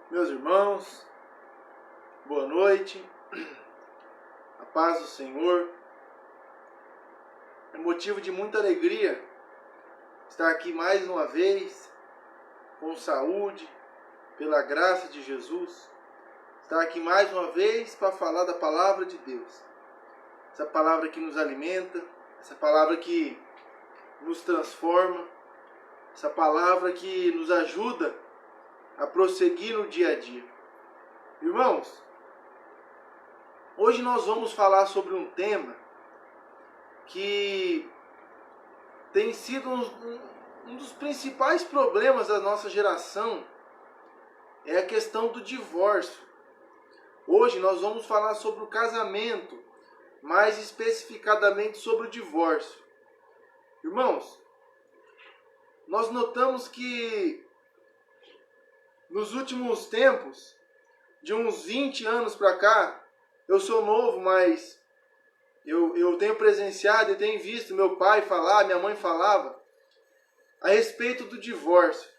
Meus irmãos, boa noite, a paz do Senhor. É motivo de muita alegria estar aqui mais uma vez, com saúde, pela graça de Jesus. Estar aqui mais uma vez para falar da palavra de Deus. Essa palavra que nos alimenta, essa palavra que nos transforma, essa palavra que nos ajuda a prosseguir no dia a dia. Irmãos, hoje nós vamos falar sobre um tema que tem sido um dos principais problemas da nossa geração, é a questão do divórcio. Hoje nós vamos falar sobre o casamento, mais especificadamente sobre o divórcio. Irmãos, nós notamos que nos últimos tempos, de uns 20 anos para cá, eu sou novo, mas eu tenho presenciado e tenho visto meu pai falar, minha mãe falava, a respeito do divórcio.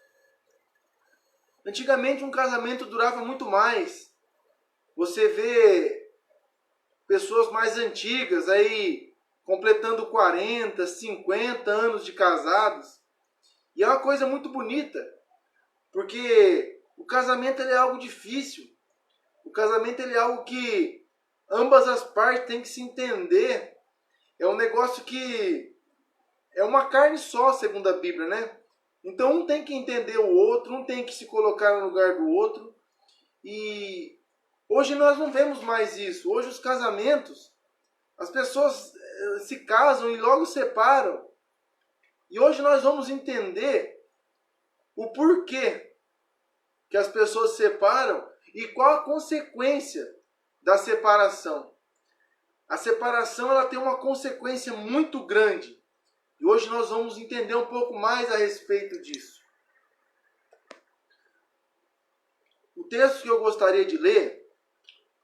Antigamente um casamento durava muito mais. Você vê pessoas mais antigas aí completando 40, 50 anos de casados. E é uma coisa muito bonita, porque o casamento ele é algo difícil. O casamento ele é algo que ambas as partes têm que se entender. É um negócio que é uma carne só, segundo a Bíblia, né? Então um tem que entender o outro, um tem que se colocar no lugar do outro. E hoje nós não vemos mais isso. Hoje os casamentos, as pessoas se casam e logo separam. E hoje nós vamos entender o porquê que as pessoas se separam e qual a consequência da separação. A separação ela tem uma consequência muito grande. E hoje nós vamos entender um pouco mais a respeito disso. O texto que eu gostaria de ler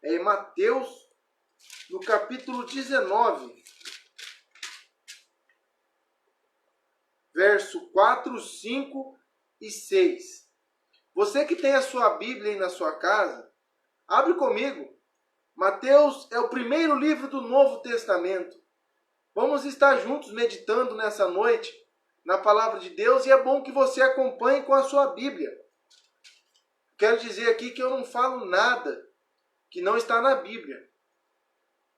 é em Mateus, no capítulo 19, verso 4, 5 e 6. Você que tem a sua Bíblia aí na sua casa, abre comigo. Mateus é o primeiro livro do Novo Testamento. Vamos estar juntos meditando nessa noite na palavra de Deus e é bom que você acompanhe com a sua Bíblia. Quero dizer aqui que eu não falo nada que não está na Bíblia.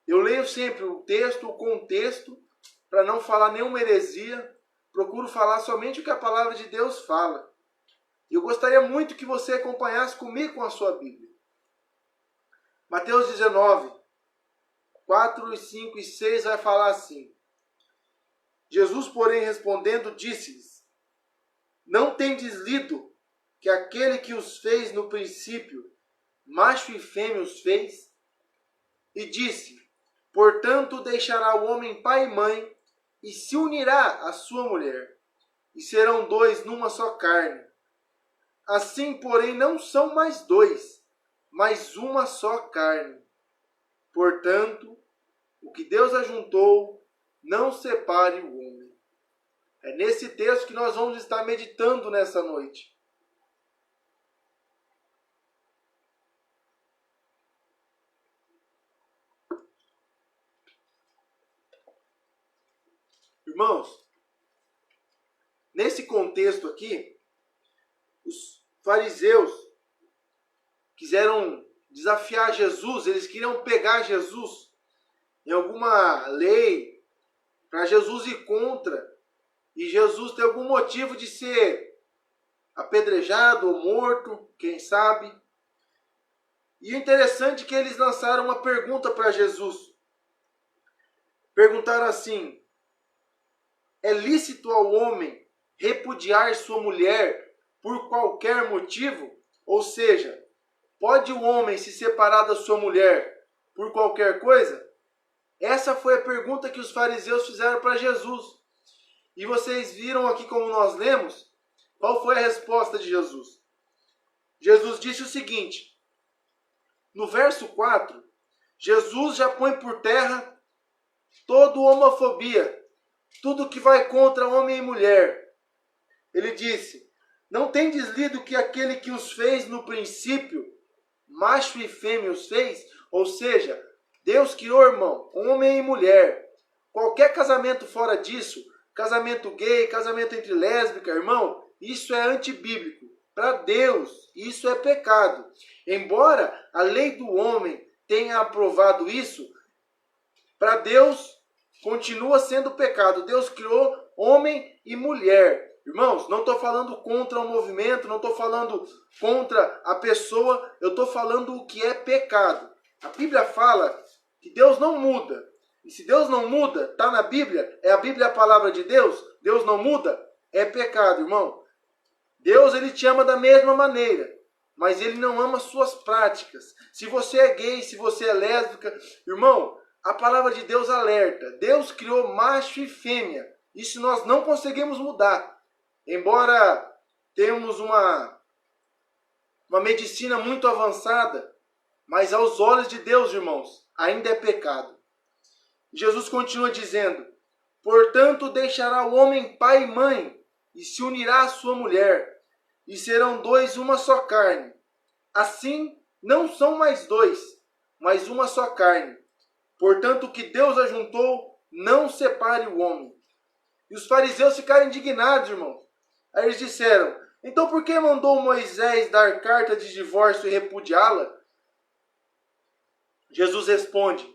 Eu leio sempre o texto, o contexto, para não falar nenhuma heresia. Procuro falar somente o que a palavra de Deus fala. Eu gostaria muito que você acompanhasse comigo com a sua Bíblia. Mateus 19, 4, 5 e 6 vai falar assim. Jesus, porém, respondendo, disse-lhes: Não tendes lido que aquele que os fez no princípio, macho e fêmea os fez? E disse: Portanto, deixará o homem pai e mãe, e se unirá à sua mulher, e serão dois numa só carne. Assim, porém, não são mais dois, mas uma só carne. Portanto, o que Deus ajuntou, não separe o homem. É nesse texto que nós vamos estar meditando nessa noite. Irmãos, nesse contexto aqui, os fariseus quiseram desafiar Jesus, eles queriam pegar Jesus em alguma lei, para Jesus ir contra, e Jesus ter algum motivo de ser apedrejado ou morto, quem sabe. E o interessante é que eles lançaram uma pergunta para Jesus. Perguntaram assim: é lícito ao homem repudiar sua mulher por qualquer motivo? Ou seja, pode o homem se separar da sua mulher por qualquer coisa? Essa foi a pergunta que os fariseus fizeram para Jesus. E vocês viram aqui como nós lemos, qual foi a resposta de Jesus? Jesus disse o seguinte, no verso 4, Jesus já põe por terra toda homofobia, tudo que vai contra homem e mulher. Ele disse: Não tendes lido que aquele que os fez no princípio, macho e fêmea os fez? Ou seja, Deus criou, irmão, homem e mulher. Qualquer casamento fora disso, casamento gay, casamento entre lésbica, irmão, isso é antibíblico. Para Deus, isso é pecado. Embora a lei do homem tenha aprovado isso, para Deus continua sendo pecado. Deus criou homem e mulher. Irmãos, não estou falando contra o movimento, não estou falando contra a pessoa, eu estou falando o que é pecado. A Bíblia fala que Deus não muda. E se Deus não muda, está na Bíblia, é a Bíblia a palavra de Deus, Deus não muda, é pecado, irmão. Deus, ele te ama da mesma maneira, mas ele não ama suas práticas. Se você é gay, se você é lésbica, irmão, a palavra de Deus alerta. Deus criou macho e fêmea. Isso nós não conseguimos mudar. Embora tenhamos uma medicina muito avançada, mas aos olhos de Deus, irmãos, ainda é pecado. Jesus continua dizendo: portanto deixará o homem pai e mãe, e se unirá à sua mulher, e serão dois uma só carne. Assim, não são mais dois, mas uma só carne. Portanto, o que Deus ajuntou, não separe o homem. E os fariseus ficaram indignados, irmãos. Aí eles disseram: então por que mandou Moisés dar carta de divórcio e repudiá-la? Jesus responde: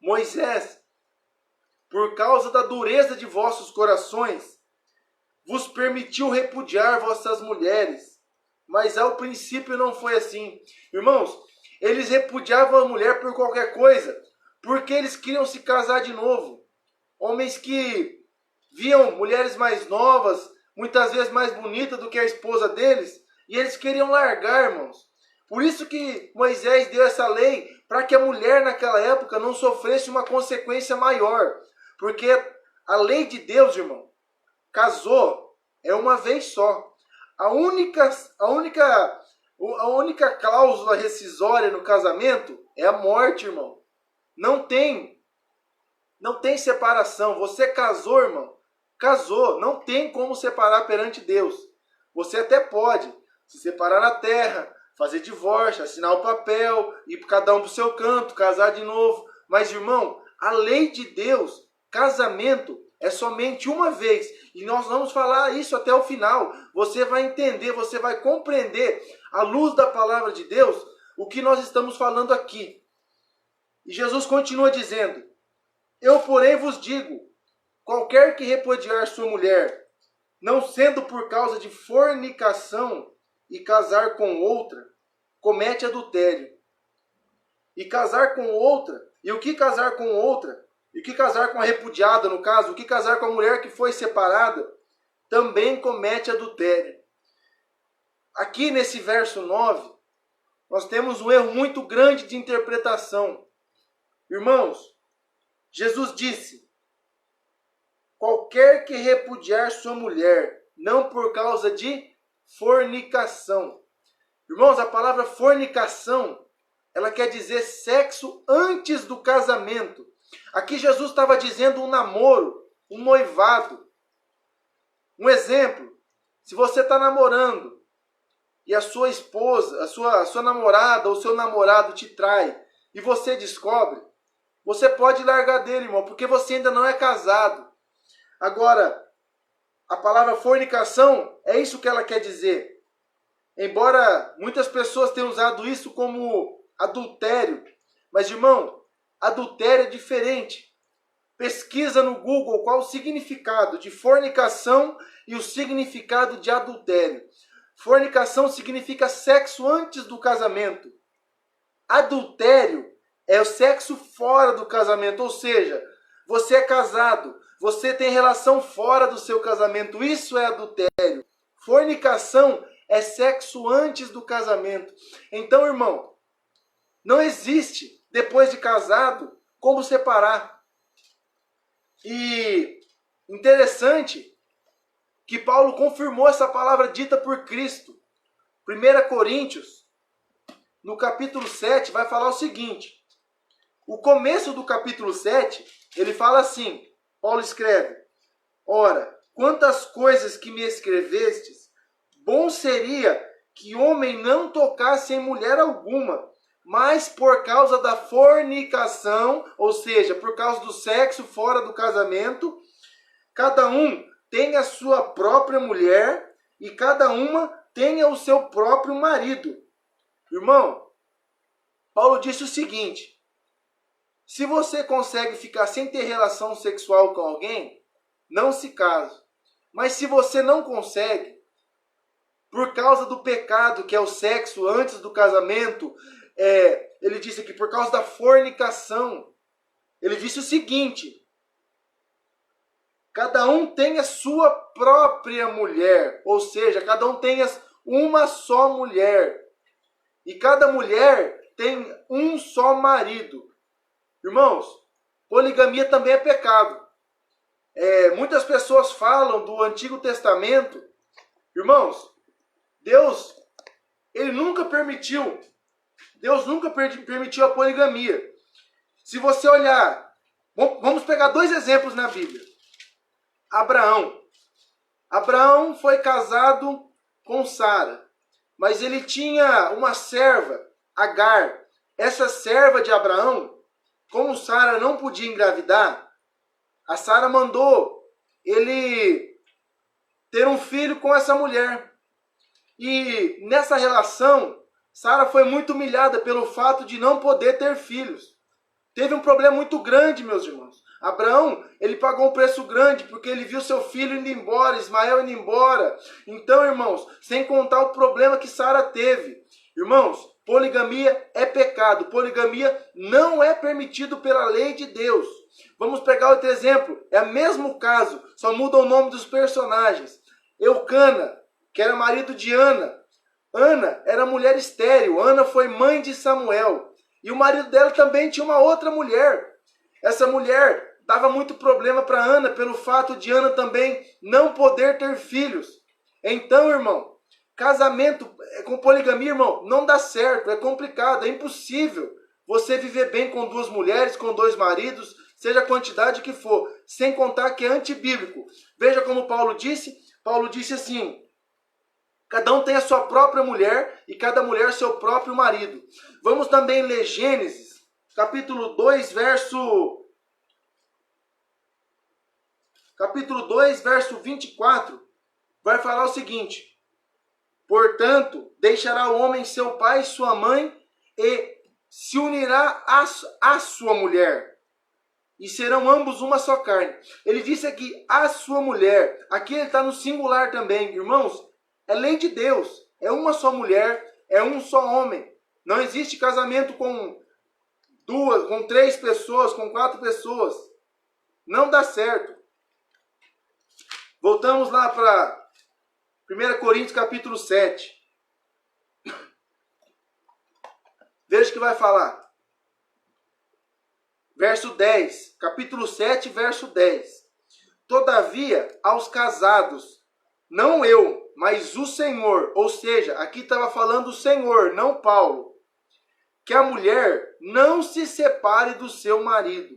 Moisés, por causa da dureza de vossos corações, vos permitiu repudiar vossas mulheres, mas ao princípio não foi assim. Irmãos, eles repudiavam a mulher por qualquer coisa, porque eles queriam se casar de novo. Homens que viam mulheres mais novas, muitas vezes mais bonitas do que a esposa deles, e eles queriam largar, irmãos. Por isso que Moisés deu essa lei, para que a mulher naquela época não sofresse uma consequência maior. Porque a lei de Deus, irmão, casou é uma vez só. A única cláusula rescisória no casamento é a morte, irmão. Não tem separação. Você casou, irmão, casou. Não tem como separar perante Deus. Você até pode se separar na terra, fazer divórcio, assinar o papel, ir cada um para o seu canto, casar de novo. Mas, irmão, a lei de Deus, casamento, é somente uma vez. E nós vamos falar isso até o final. Você vai entender, você vai compreender, à luz da palavra de Deus, o que nós estamos falando aqui. E Jesus continua dizendo: eu, porém, vos digo, qualquer que repudiar sua mulher, não sendo por causa de fornicação, e casar com outra, comete adultério. E casar com outra, e o que casar com outra, e o que casar com a repudiada, no caso, o que casar com a mulher que foi separada, também comete adultério. Aqui nesse verso 9, nós temos um erro muito grande de interpretação. Irmãos, Jesus disse: qualquer que repudiar sua mulher, não por causa de fornicação. Irmãos, a palavra fornicação, ela quer dizer sexo antes do casamento. Aqui Jesus estava dizendo um namoro, um noivado. Um exemplo: se você está namorando e a sua esposa, a sua namorada ou seu namorado te trai e você descobre, você pode largar dele, irmão, porque você ainda não é casado. Agora, a palavra fornicação é isso que ela quer dizer. Embora muitas pessoas tenham usado isso como adultério, mas, irmão, adultério é diferente. Pesquisa no Google qual o significado de fornicação e o significado de adultério. Fornicação significa sexo antes do casamento. Adultério é o sexo fora do casamento, ou seja, você é casado, você tem relação fora do seu casamento, isso é adultério. Fornicação é sexo antes do casamento. Então, irmão, não existe, depois de casado, como separar. E interessante que Paulo confirmou essa palavra dita por Cristo. 1 Coríntios, no capítulo 7, vai falar o seguinte. O começo do capítulo 7, ele fala assim, Paulo escreve: ora, quantas coisas que me escrevestes, bom seria que homem não tocasse em mulher alguma, mas por causa da fornicação, ou seja, por causa do sexo fora do casamento, cada um tenha a sua própria mulher e cada uma tenha o seu próprio marido. Irmão, Paulo disse o seguinte: se você consegue ficar sem ter relação sexual com alguém, não se case. Mas se você não consegue, por causa do pecado que é o sexo antes do casamento, ele disse aqui, por causa da fornicação, ele disse o seguinte: cada um tem a sua própria mulher, ou seja, cada um tem uma só mulher, e cada mulher tem um só marido. Irmãos, poligamia também é pecado. Muitas pessoas falam do Antigo Testamento. Irmãos, Deus nunca permitiu a poligamia. Se você olhar, vamos pegar 2 exemplos na Bíblia. Abraão foi casado com Sara, mas ele tinha uma serva, Agar. Essa serva de Abraão, como Sara não podia engravidar, a Sara mandou ele ter um filho com essa mulher. E nessa relação, Sara foi muito humilhada pelo fato de não poder ter filhos. Teve um problema muito grande, meus irmãos. Abraão, ele pagou um preço grande porque ele viu seu filho indo embora, Ismael indo embora. Então, irmãos, sem contar o problema que Sara teve. Irmãos, poligamia é pecado. Poligamia não é permitido pela lei de Deus. Vamos pegar outro exemplo. É o mesmo caso, só muda o nome dos personagens. Eucana, que era marido de Ana. Ana era mulher estéril. Ana foi mãe de Samuel. E o marido dela também tinha uma outra mulher. Essa mulher dava muito problema para Ana pelo fato de Ana também não poder ter filhos. Então, irmão, casamento com poligamia, irmão, não dá certo, é complicado, é impossível você viver bem com 2 mulheres, com 2 maridos, seja a quantidade que for, sem contar que é antibíblico. Veja como Paulo disse assim: cada um tem a sua própria mulher e cada mulher seu próprio marido. Vamos também ler Gênesis, capítulo 2, verso 24. Vai falar o seguinte: portanto, deixará o homem seu pai e sua mãe e se unirá à sua mulher, e serão ambos uma só carne. Ele disse aqui, a sua mulher. Aqui ele está no singular também. Irmãos, é lei de Deus. É uma só mulher, é um só homem. Não existe casamento com 2, com 3 pessoas, com 4 pessoas. Não dá certo. Voltamos lá para 1 Coríntios capítulo 7. Veja o que vai falar. Verso 10. Capítulo 7, verso 10. Todavia, aos casados, não eu, mas o Senhor, ou seja, aqui estava falando o Senhor, não Paulo, que a mulher não se separe do seu marido.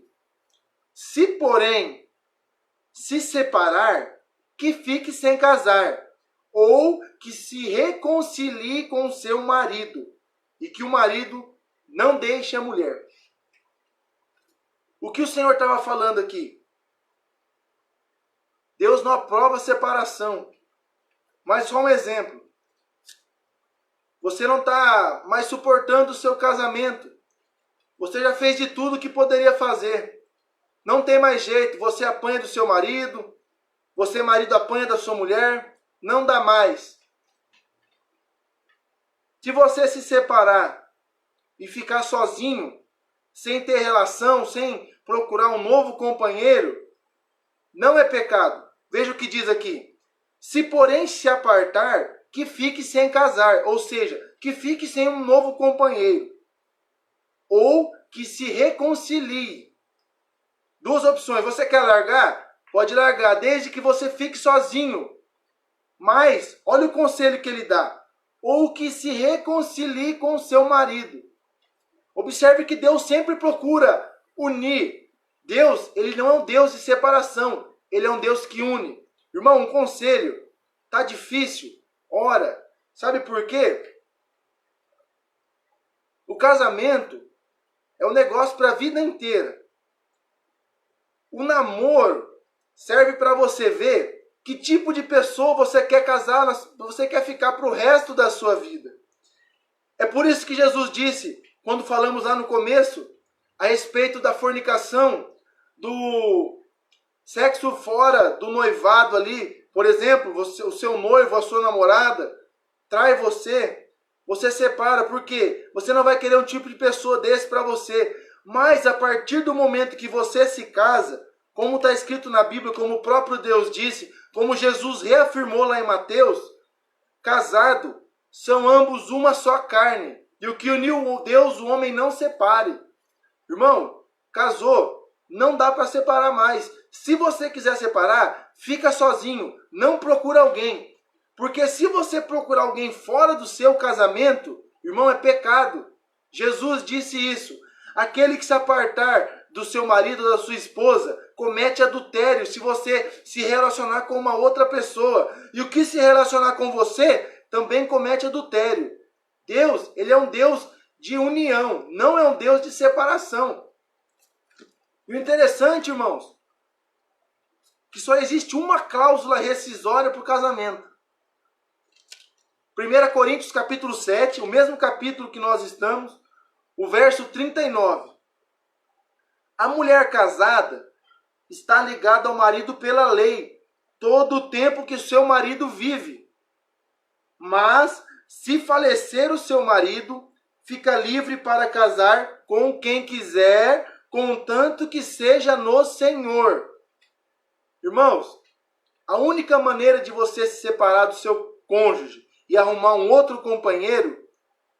Se, porém, se separar, que fique sem casar, ou que se reconcilie com seu marido, e que o marido não deixe a mulher. O que o Senhor estava falando aqui? Deus não aprova separação. Mas só um exemplo. Você não está mais suportando o seu casamento. Você já fez de tudo que poderia fazer. Não tem mais jeito. Você apanha do seu marido. Você, marido, apanha da sua mulher. Não dá mais. Se você se separar e ficar sozinho, sem ter relação, sem procurar um novo companheiro, não é pecado. Veja o que diz aqui. Se, porém, se apartar, que fique sem casar, ou seja, que fique sem um novo companheiro, ou que se reconcilie. 2 opções. Você quer largar? Pode largar, desde que você fique sozinho. Mas, olha o conselho que ele dá. Ou que se reconcilie com seu marido. Observe que Deus sempre procura unir. Deus, ele não é um Deus de separação. Ele é um Deus que une. Irmão, um conselho. Tá difícil. Ora, sabe por quê? O casamento é um negócio para a vida inteira. O namoro serve para você ver que tipo de pessoa você quer casar, você quer ficar para o resto da sua vida. É por isso que Jesus disse, quando falamos lá no começo, a respeito da fornicação, do sexo fora do noivado ali. Por exemplo, o seu noivo, a sua namorada, trai você, você separa. Por quê? Você não vai querer um tipo de pessoa desse para você. Mas a partir do momento que você se casa, como está escrito na Bíblia, como o próprio Deus disse, como Jesus reafirmou lá em Mateus, casado são ambos uma só carne. E o que uniu Deus, o homem não separe. Irmão, casou, não dá para separar mais. Se você quiser separar, fica sozinho, não procura alguém. Porque se você procurar alguém fora do seu casamento, irmão, é pecado. Jesus disse isso. Aquele que se apartar do seu marido ou da sua esposa, comete adultério se você se relacionar com uma outra pessoa. E o que se relacionar com você, também comete adultério. Deus, ele é um Deus de união, não é um Deus de separação. E o interessante, irmãos, que só existe uma cláusula rescisória para o casamento. 1 Coríntios capítulo 7, o mesmo capítulo que nós estamos, o verso 39. A mulher casada está ligada ao marido pela lei, todo o tempo que seu marido vive. Mas, se falecer o seu marido, fica livre para casar com quem quiser, contanto que seja no Senhor. Irmãos, a única maneira de você se separar do seu cônjuge e arrumar um outro companheiro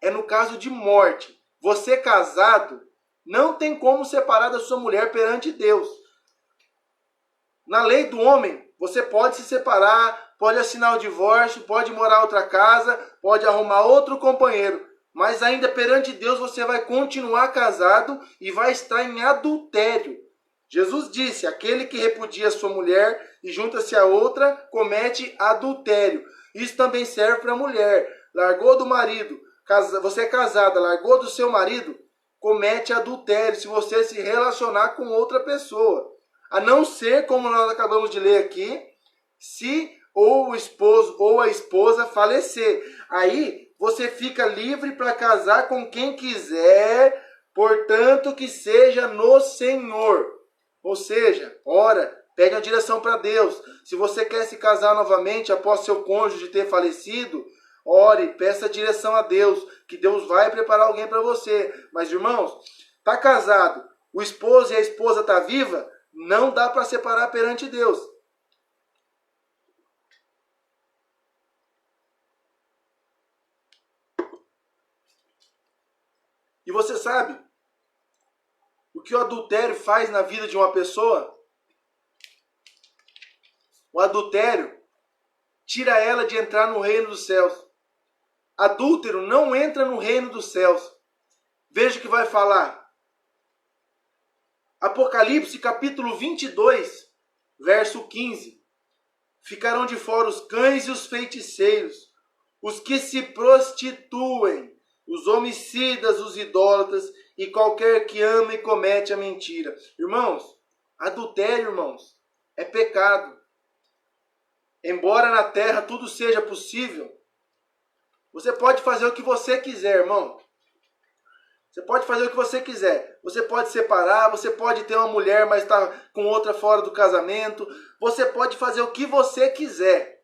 é no caso de morte. Você casado não tem como separar da sua mulher perante Deus. Na lei do homem, você pode se separar, pode assinar o divórcio, pode morar em outra casa, pode arrumar outro companheiro. Mas ainda perante Deus você vai continuar casado e vai estar em adultério. Jesus disse, aquele que repudia sua mulher e junta-se a outra, comete adultério. Isso também serve para a mulher. Largou do marido, você é casada, largou do seu marido, comete adultério se você se relacionar com outra pessoa. A não ser, como nós acabamos de ler aqui, se ou o esposo ou a esposa falecer. Aí você fica livre para casar com quem quiser, portanto que seja no Senhor. Ou seja, ora, pegue a direção para Deus. Se você quer se casar novamente após seu cônjuge ter falecido, ore, peça direção a Deus, que Deus vai preparar alguém para você. Mas, irmãos, está casado, o esposo e a esposa está viva, não dá para separar perante Deus. E você sabe o que o adultério faz na vida de uma pessoa? O adultério tira ela de entrar no reino dos céus. Adúltero não entra no reino dos céus. Veja o que vai falar. Apocalipse capítulo 22, verso 15. Ficarão de fora os cães e os feiticeiros, os que se prostituem, os homicidas, os idólatras e qualquer que ama e comete a mentira. Irmãos, adultério, irmãos, é pecado. Embora na terra tudo seja possível, você pode fazer o que você quiser, irmão. Você pode fazer o que você quiser. Você pode separar, você pode ter uma mulher, mas está com outra fora do casamento. Você pode fazer o que você quiser.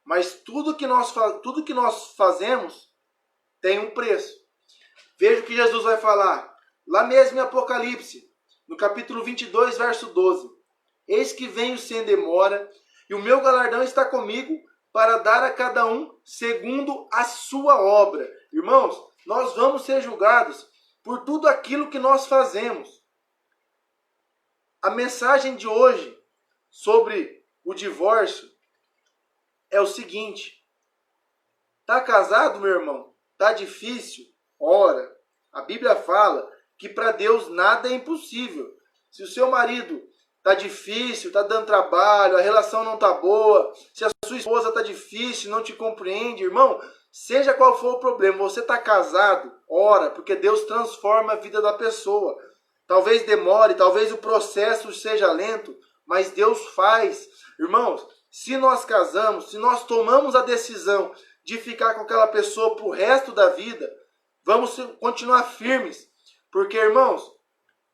Mas tudo que nós fazemos tem um preço. Veja o que Jesus vai falar. Lá mesmo em Apocalipse, no capítulo 22, verso 12. Eis que venho sem demora, e o meu galardão está comigo, para dar a cada um segundo a sua obra. Irmãos, nós vamos ser julgados por tudo aquilo que nós fazemos. A mensagem de hoje sobre o divórcio é o seguinte. Tá casado, meu irmão? Tá difícil? Ora, a Bíblia fala que para Deus nada é impossível. Se o seu marido tá difícil, tá dando trabalho, a relação não tá boa, se a sua esposa está difícil, não te compreende, irmão, seja qual for o problema, você está casado, ora, porque Deus transforma a vida da pessoa. Talvez demore, talvez o processo seja lento, mas Deus faz. Irmãos, se nós casamos, se nós tomamos a decisão de ficar com aquela pessoa para o resto da vida, vamos continuar firmes. Porque, irmãos,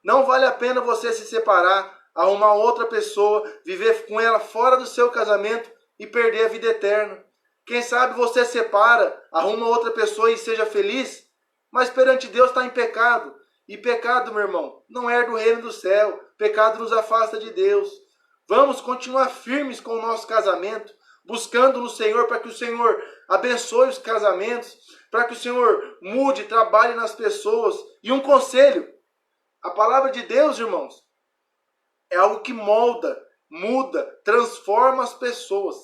não vale a pena você se separar, arrumar outra pessoa, viver com ela fora do seu casamento e perder a vida eterna. Quem sabe você separa, arruma outra pessoa e seja feliz, mas perante Deus está em pecado. E pecado, meu irmão, não é do reino do céu. Pecado nos afasta de Deus. Vamos continuar firmes com o nosso casamento, buscando no Senhor para que o Senhor abençoe os casamentos, para que o Senhor mude, trabalhe nas pessoas. E um conselho, a palavra de Deus, irmãos, é algo que molda, muda, transforma as pessoas.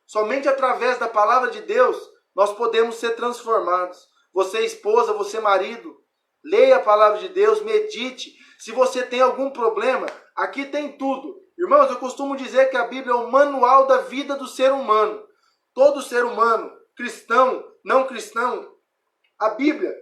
Somente através da palavra de Deus nós podemos ser transformados. Você esposa, você marido, leia a palavra de Deus, medite. Se você tem algum problema, aqui tem tudo. Irmãos, eu costumo dizer que a Bíblia é o manual da vida do ser humano. Todo ser humano, cristão, não cristão, a Bíblia,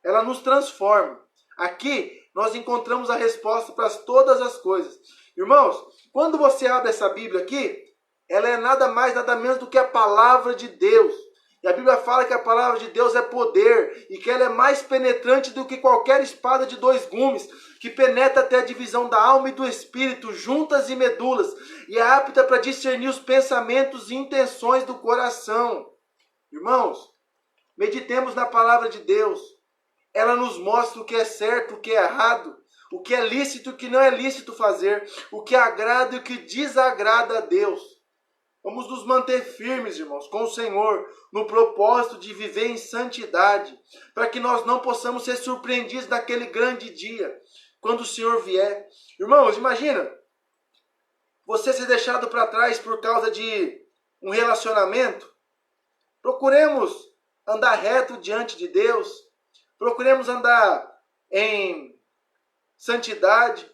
ela nos transforma. Aqui nós encontramos a resposta para todas as coisas. Irmãos, quando você abre essa Bíblia aqui, ela é nada mais, nada menos do que a palavra de Deus. E a Bíblia fala que a palavra de Deus é poder e que ela é mais penetrante do que qualquer espada de 2 gumes, que penetra até a divisão da alma e do espírito, juntas e medulas, e é apta para discernir os pensamentos e intenções do coração. Irmãos, meditemos na palavra de Deus. Ela nos mostra o que é certo, o que é errado, o que é lícito e o que não é lícito fazer, o que agrada e o que desagrada a Deus. Vamos nos manter firmes, irmãos, com o Senhor, no propósito de viver em santidade, para que nós não possamos ser surpreendidos naquele grande dia, quando o Senhor vier. Irmãos, imagina, você ser deixado para trás por causa de um relacionamento. Procuremos andar reto diante de Deus, procuremos andar em santidade,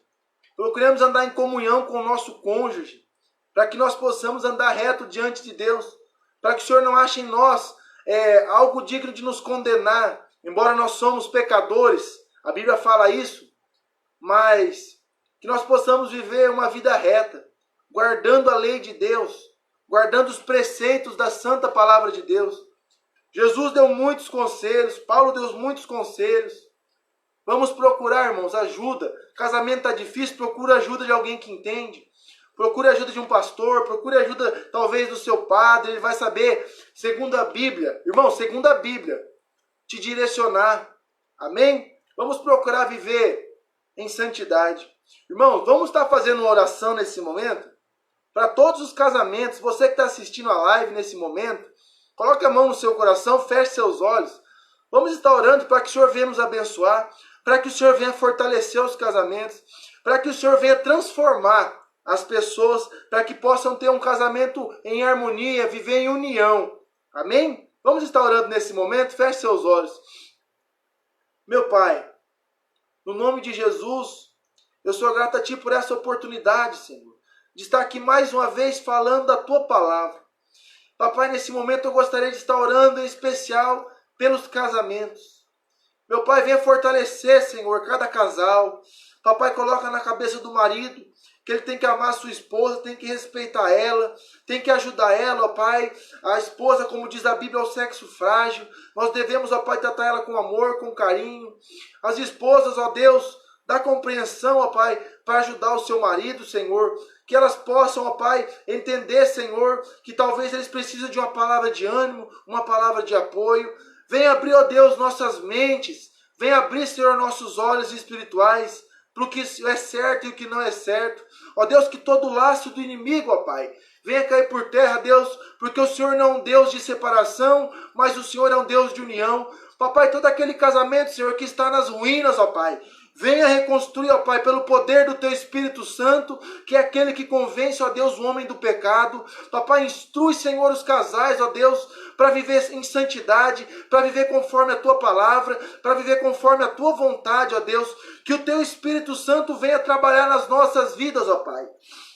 procuremos andar em comunhão com o nosso cônjuge, para que nós possamos andar reto diante de Deus, para que o Senhor não ache em nós algo digno de nos condenar, embora nós somos pecadores, a Bíblia fala isso, mas que nós possamos viver uma vida reta, guardando a lei de Deus, guardando os preceitos da santa palavra de Deus. Jesus deu muitos conselhos, Paulo deu muitos conselhos. Vamos procurar, irmãos, ajuda. Casamento está difícil, procura ajuda de alguém que entende. Procure ajuda de um pastor, procure ajuda talvez do seu padre, ele vai saber, segundo a Bíblia, irmão, segundo a Bíblia, te direcionar. Amém? Vamos procurar viver em santidade. Irmão, vamos estar fazendo uma oração nesse momento, para todos os casamentos, você que está assistindo a live nesse momento, coloque a mão no seu coração, feche seus olhos. Vamos estar orando para que o Senhor venha nos abençoar, para que o Senhor venha fortalecer os casamentos, para que o Senhor venha transformar as pessoas, para que possam ter um casamento em harmonia, viver em união. Amém? Vamos estar orando nesse momento? Feche seus olhos. Meu Pai, no nome de Jesus, eu sou grato a Ti por essa oportunidade, Senhor, de estar aqui mais uma vez falando da Tua palavra. Papai, nesse momento eu gostaria de estar orando em especial pelos casamentos. Meu Pai, venha fortalecer, Senhor, cada casal. Papai, coloca na cabeça do marido que ele tem que amar a sua esposa, tem que respeitar ela, tem que ajudar ela, ó Pai. A esposa, como diz a Bíblia, é o sexo frágil. Nós devemos, ó Pai, tratar ela com amor, com carinho. As esposas, ó Deus, dá compreensão, ó Pai, para ajudar o seu marido, Senhor. Que elas possam, ó Pai, entender, Senhor, que talvez eles precisem de uma palavra de ânimo, uma palavra de apoio. Venha abrir, ó Deus, nossas mentes. Venha abrir, Senhor, nossos olhos espirituais para o que é certo e o que não é certo. Ó Deus, que todo laço do inimigo, ó Pai, venha cair por terra, Deus, porque o Senhor não é um Deus de separação, mas o Senhor é um Deus de união. Papai, todo aquele casamento, Senhor, que está nas ruínas, ó Pai, venha reconstruir, ó Pai, pelo poder do Teu Espírito Santo, que é aquele que convence, ó Deus, o homem do pecado. Papai, instrui, Senhor, os casais, ó Deus, para viver em santidade, para viver conforme a Tua palavra, para viver conforme a Tua vontade, ó Deus. Que o Teu Espírito Santo venha trabalhar nas nossas vidas, ó Pai.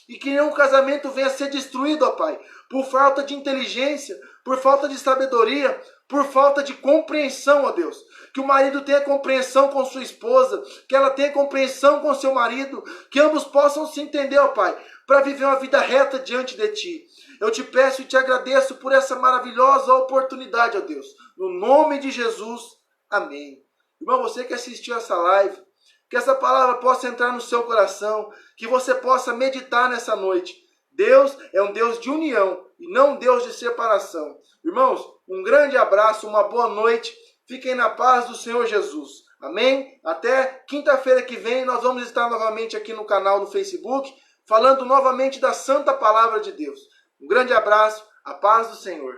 E que nenhum casamento venha ser destruído, ó Pai, por falta de inteligência, por falta de sabedoria, por falta de compreensão, ó Deus. Que o marido tenha compreensão com sua esposa, que ela tenha compreensão com seu marido, que ambos possam se entender, ó Pai, para viver uma vida reta diante de Ti. Eu te peço e te agradeço por essa maravilhosa oportunidade, ó Deus. No nome de Jesus, amém. Irmão, você que assistiu essa live, que essa palavra possa entrar no seu coração, que você possa meditar nessa noite. Deus é um Deus de união e não um Deus de separação. Irmãos, um grande abraço, uma boa noite. Fiquem na paz do Senhor Jesus. Amém? Até quinta-feira que vem nós vamos estar novamente aqui no canal do Facebook, falando novamente da Santa Palavra de Deus. Um grande abraço, a paz do Senhor.